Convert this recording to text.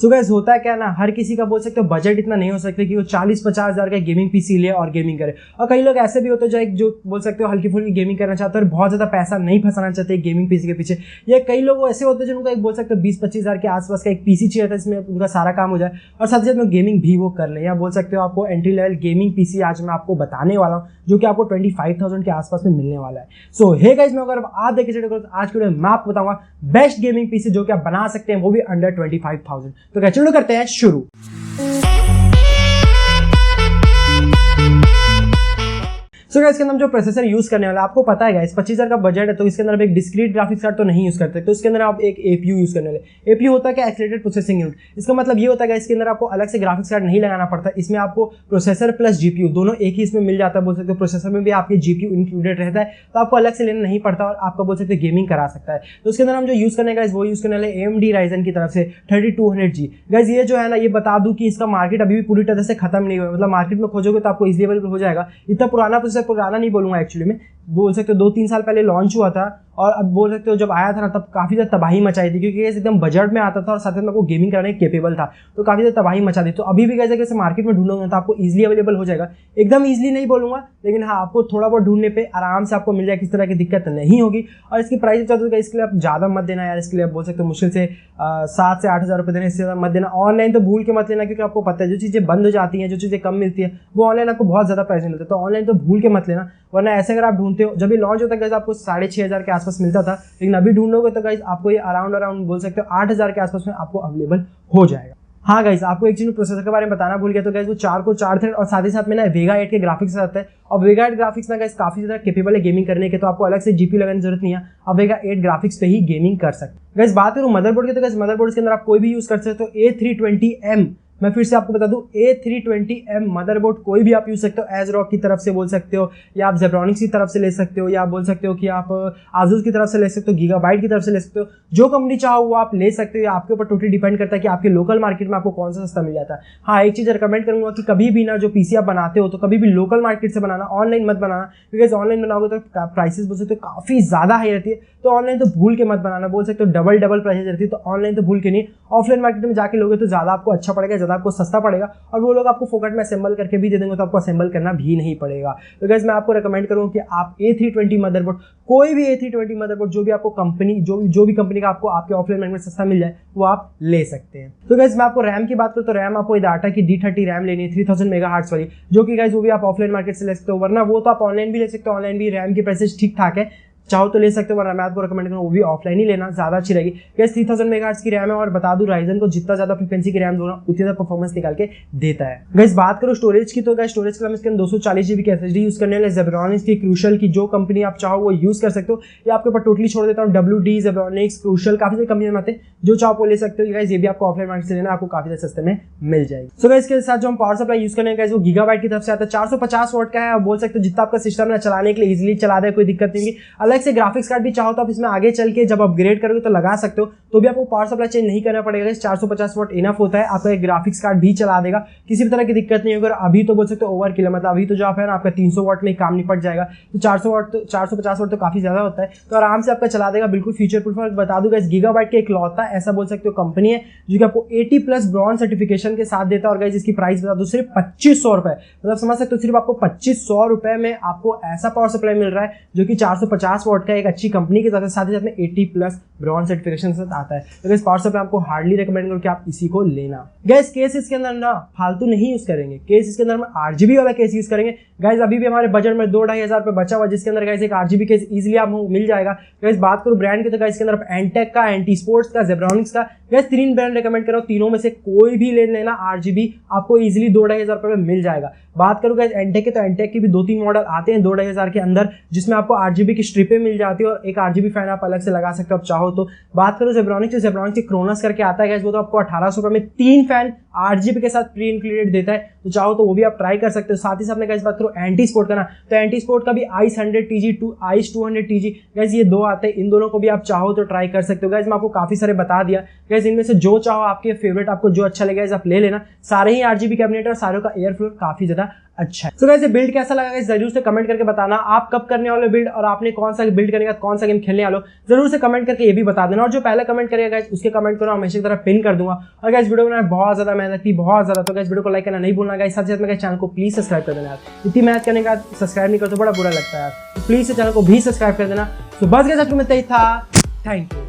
So guys होता है क्या ना, हर किसी का बोल सकते हो बजट इतना नहीं हो सकता कि वो 40-50 हज़ार का गेमिंग पीसी ले और गेमिंग करे। और कई लोग ऐसे भी होते हैं जो बोल सकते हो हल्की फुल्की गेमिंग करना चाहते हैं और बहुत ज़्यादा पैसा नहीं फंसाना चाहते गेमिंग पीसी के पीछे। या कई लोग ऐसे होते हैं जिनको एक बोल सकते हो 20-25 हज़ार के आसपास का एक पीसी चाहिए था, इसमें उनका सारा काम हो जाए और साथ ही साथ में गेमिंग भी वो कर लें। या बोल सकते हो आपको एंट्री लेवल गेमिंग पीसी आज मैं आपको बताने वाला हूँ जो कि आपको 25,000 के आसपास में मिलने वाला है। सो हे गाइस, मैं अगर आप देख के आज के वीडियो में मैं आपको बताऊंगा बेस्ट गेमिंग पीसी जो कि आप बना सकते हैं, वो भी अंडर 25,000। तो क्या चलो करते हैं शुरू। सो गाइस, इसके अंदर हम जो प्रोसेसर यूज करने वाला है आपको पता है गाइस 25,000 का बजट है, तो इसके अंदर आप एक डिस्क्रीट ग्राफिक्स कार्ड तो नहीं यूज करते, तो इसके अंदर आप एक एपीयू यूज करने वाले। एपीयू होता है क्या, एक्सीलरेटेड प्रोसेसिंग यूनिट। इसका मतलब ये होता है इसके अंदर आपको अलग से ग्राफिक्स कार्ड नहीं लगाना पड़ता, इसमें आपको प्रोसेसर प्लस जीपीयू दोनों एक ही इसमें मिल जाता है। बोल सकते हो प्रोसेसर में भी आपके जीपीयू इंक्लूडेड रहता है, तो आपको अलग से लेना नहीं पड़ता और आपका बोल सकते गेमिंग करा सकता है। तो इसके अंदर हम जो यूज करने का वो यूज करने वाले AMD Ryzen की तरफ से 3200G। गाइस ये जो है ना, ये बता दूं कि इसका मार्केट अभी भी पूरी तरह से खत्म नहीं हुआ, मतलब मार्केट में खोजोगे तो आपको इजीली अवेलेबल हो जाएगा। इतना पुराना प्रोसेसर, पुराना नहीं बोलूंगा एक्चुअली में, बोल सकते हो 2-3 साल पहले लॉन्च हुआ था और अब बोल सकते हो जब आया था ना तब काफ़ी ज़्यादा तबाही मचाई थी, क्योंकि एकदम बजट में आता था और साथ में आपको गेमिंग कराने केपेबल था, तो काफ़ी ज़्यादा तबाही मचा दी। तो अभी भी कैसे मार्केट में ढूंढोगे तो आपको इजीली अवेलेबल हो जाएगा। एकदम ईजिली नहीं बोलूँगा, लेकिन हाँ आपको थोड़ा बहुत ढूंढने पे आराम से आपको मिल जाएगा, किस तरह की दिक्कत नहीं होगी। और इसकी प्राइस चाहते हो इसके लिए आप ज़्यादा मत देना यार, इसके लिए आप बोल सकते हो मुश्किल से 7 से 8 हज़ार रुपये देने, इससे ज़्यादा मत देना। ऑनलाइन तो भूल के मत लेना, क्योंकि आपको पता है जो चीज़ें बंद हो जाती हैं, जो चीज़ें कम मिलती है, वो ऑनलाइन आपको बहुत ज़्यादा प्राइस मिलता है। तो ऑनलाइन तो भूल के मत लेना, वरना ऐसे अगर आप ढूंढते हो, जब भी लॉन्च होता है गाइस आपको 6,500 के आसपास मिलता था, लेकिन अभी ढूंढोगे तो गाइस आपको ये अराउंड बोल सकते हो 8,000 के आसपास में आपको अवेलेबल हो जाएगा। हाँ गाइस, आपको एक चीज प्रोसेसर के बारे में बताना भूल गया, तो गाइस वो 4 कोर 4 थ्रेड और साथ ही साथ में ना वेगा 8 के ग्राफिक्स आता है। और वेगा 8 ग्राफिक्स ना गाइस काफी ज्यादा केपेबल है गेमिंग करने के, तो आपको अलग से जीपीयू लगाने की जरूरत नहीं है, आप वेगा 8 ग्राफिक्स पे ही गेमिंग कर सकते हैं। गाइस बात करूं मदरबोर्ड की, तो गाइस मदरबोर्ड के अंदर आप कोई भी यूज कर सकते हो। A320M, मैं फिर से आपको बता दूं A320M मदरबोर्ड कोई भी आप यूज सकते हो, एजरॉक की तरफ से बोल सकते हो, या आप जेब्रॉनिक्स की तरफ से ले सकते हो, या आप बोल सकते हो कि आप आसूस की तरफ से ले सकते हो, गीगाबाइट की तरफ से ले सकते हो। जो कंपनी चाहो वो आप ले सकते हो, या आपके ऊपर टोटली डिपेंड करता है कि आपके लोकल मार्केट में आपको कौन सा सस्ता मिल जाता है। हाँ एक चीज रिकमेंड करूंगा कि कभी भी ना जो पीसी आप बनाते हो तो कभी भी लोकल मार्केट से बनाना, ऑनलाइन मत बनाना, क्योंकि ऑनलाइन बनाओगे तो प्राइसेस बोल सकते हो काफी ज्यादा हाई रहती है। तो ऑनलाइन तो भूल के मत बनाना, बोल सकते हो डबल प्राइसेस रहती है, तो ऑनलाइन तो भूल के नहीं, ऑफलाइन मार्केट में जाके लोगे तो ज्यादा आपको अच्छा पड़ेगा, ज्यादा आपको सस्ता पड़ेगा, और वो लोग आपको फोकट में असेंबल करके भी दे देंगे, तो आपको असेंबल करना भी नहीं पड़ेगा। तो गाइस मैं आपको रेकमेंड करूंगा कि आप A320 मदरबोर्ड, कोई भी A320 मदरबोर्ड जो भी आपको कंपनी जो भी कंपनी का आपको आपके ऑफलाइन मार्केट में सस्ता मिल जाए वो आप ले सकते हैं। तो गाइस मैं आपको रैम की बात करूं तो रैम आपको डाटा की D30 रैम लेनी है 3000 मेगाहर्ट्ज वाली, जो कि गाइस वो भी आप ऑफलाइन मार्केट से ले सकते हो, वरना वो तो आप ऑनलाइन भी ले सकते हो। ऑनलाइन भी रैम की प्राइसेस ठीक ठाक है, चाहो तो ले सकते हो, वरना मैं आपको रिकमेंड करूंगा वो भी ऑफलाइन ही लेना, ज्यादा अच्छी रहेगी। गाइस 3000 मेगाहर्ट्ज की रैम है, और बता दूं राइजन को जितना ज्यादा फ्रीक्वेंसी की रैम दो ना उतनी ज्यादा परफॉर्मेंस निकाल के देता है। गाइस बात करो स्टोरेज की, तो गाइस स्टोरेज के लिए इसके 240 GB की SSD यूज करने वाले, जेब्रॉनिक्स की क्रूशल की, जो कंपनी आप चाहो वो यूज कर सकते हो, या आपके ऊपर टोटली छोड़ देता हूँ। WD, जेब्रॉनिक्स, क्रूशल, काफी सारी कंपनियां आते हैं, जो चाहो वो ले सकते हो। गाइस ये भी आपको ऑफलाइन मार्केट से लेना, आपको काफी ज्यादा सस्ते में मिल जाएगी। सो गाइस इसके साथ जो हम पावर सप्लाई यूज करने का वो गीगाबाइट की तरफ से आता है, 450 वाट का है। आप बोल सकते हो जितना आपका सिस्टम है चलाने के लिए इजिली चला दे, कोई दिक्कत नहीं होगी। अलग से ग्राफिक्स कार्ड भी चाहो तो आप इसमें आगे चल के जब अपग्रेड करोगे तो लगा सकते हो, तो भी आपको पावर सप्लाई चेंज नहीं करना पड़ेगा। 450 वाट इनफ होता है, आपका एक ग्राफिक्स कार्ड भी चला देगा, किसी भी तरह की दिक्कत नहीं होगी। अभी तो बोल सकते हो ओवरकिल है, मतलब अभी तो जो आप है ना आपका 300 वाट में काम निपट जाएगा, तो 450 वाट तो काफी ज्यादा होता है, तो आराम से आपका चला देगा, बिल्कुल फ्यूचर प्रूफ। बता दूंगा इस गीगाबाइट के इकलौता ऐसा बोल सकते हो कंपनी है जो कि आपको 80+ ब्रॉन्ज सर्टिफिकेशन के साथ देता है। और गाइस इसकी प्राइस बता दो सिर्फ 2500 रुपए, मतलब समझ सकते हो सिर्फ आपको 2500 रुपए में आपको ऐसा पावर सप्लाई मिल रहा है जो कि 450 वाट का एक अच्छी कंपनी के साथ ही में 80+ ब्रॉन्ज सर्टिफिकेशन से आता है। तो इस पावर सप्लाई आपको हार्डली रेकमेंड करूं कि आप इसी को लेना। गाइस केस इसके अंदर ना फालतू नहीं यूज करेंगे, केस इसके अंदर हम RGB वाला केस यूज करेंगे। गाइस अभी भी हमारे बजट में 2-2.5 हज़ार रुपए बचा हुआ, जिसके अंदर गाइस एक RGB केस इजीली आपको मिल जाएगा। गाइस बात करूं ब्रांड की, तो गाइस इसके अंदर एंटेक का, एंटी स्पोर्ट्स का, जेब्रॉनिक्स का, गाइस 3 ब्रांड रेकमेंड करो, तीनों में से कोई भी ले लेना। RGB आपको इजीली 2-2.5 हज़ार रुपए में मिल जाएगा। बात करूं गाइस एंटेक के, तो एंटेक के भी 2-3 मॉडल आते हैं 2-2.5 हज़ार के अंदर, जिसमें आपको RGB की स्ट्रिपें मिल जाती है और एक RGB फैन आप अलग से लगा सकते हो आप चाहो तो। बात करो जेब्रॉनिक्स, जेब्रॉनिक्स क्रोनस करके आता है गाइस, वो तो आपको 1800 रुपए में 3 फैन 8 GB के साथ प्री इंक्लूडेड देता है, तो चाहो तो वो भी आप ट्राई कर सकते हो। साथ ही साथ में गाइस बात करो एंटी स्पोर्ट का ना, तो एंटी स्पोर्ट का भी ice 100 TG ice 200 TG guys, ये 2 आते हैं। इन दोनों को भी आप चाहो तो ट्राई कर सकते हो गाइस। मैं आपको काफी सारे बता दिया गाइस, इनमें से जो चाहो आपके फेवरेट, आपको जो अच्छा लगे आप ले लेना। सारे ही 8 GB कैबिनेट और सारों का एयर फ्लो काफी ज्यादा अच्छा है। तो गाइस ये बिल्ड कैसा लगा गाइस, जरूर से कमेंट करके बताना। आप कब करने वाले बिल्ड और आपने कौन सा बिल्ड करने का, कौन सा गेम खेलने वाले हो, जरूर से कमेंट करके ये भी बता देना। और जो पहले कमेंट करेगा गाइस उसके कमेंट को ना हमेशा की तरह पिन कर दूंगा। और गाइस वीडियो बनाने बहुत ज्यादा मेहनत की, बहुत ज्यादा, तो गाइस वीडियो को लाइक करना नहीं भूलना गाइस। साथ ही साथ में चैनल को प्लीज सब्सक्राइब कर देना यार, इतनी मेहनत करने के बाद सब्सक्राइब नहीं कर तो बड़ा बुरा लगता है यार, तो प्लीज से चैनल को भी सब्सक्राइब कर देना। तो बस गाइस आपको मिलता ही था, थैंक यू।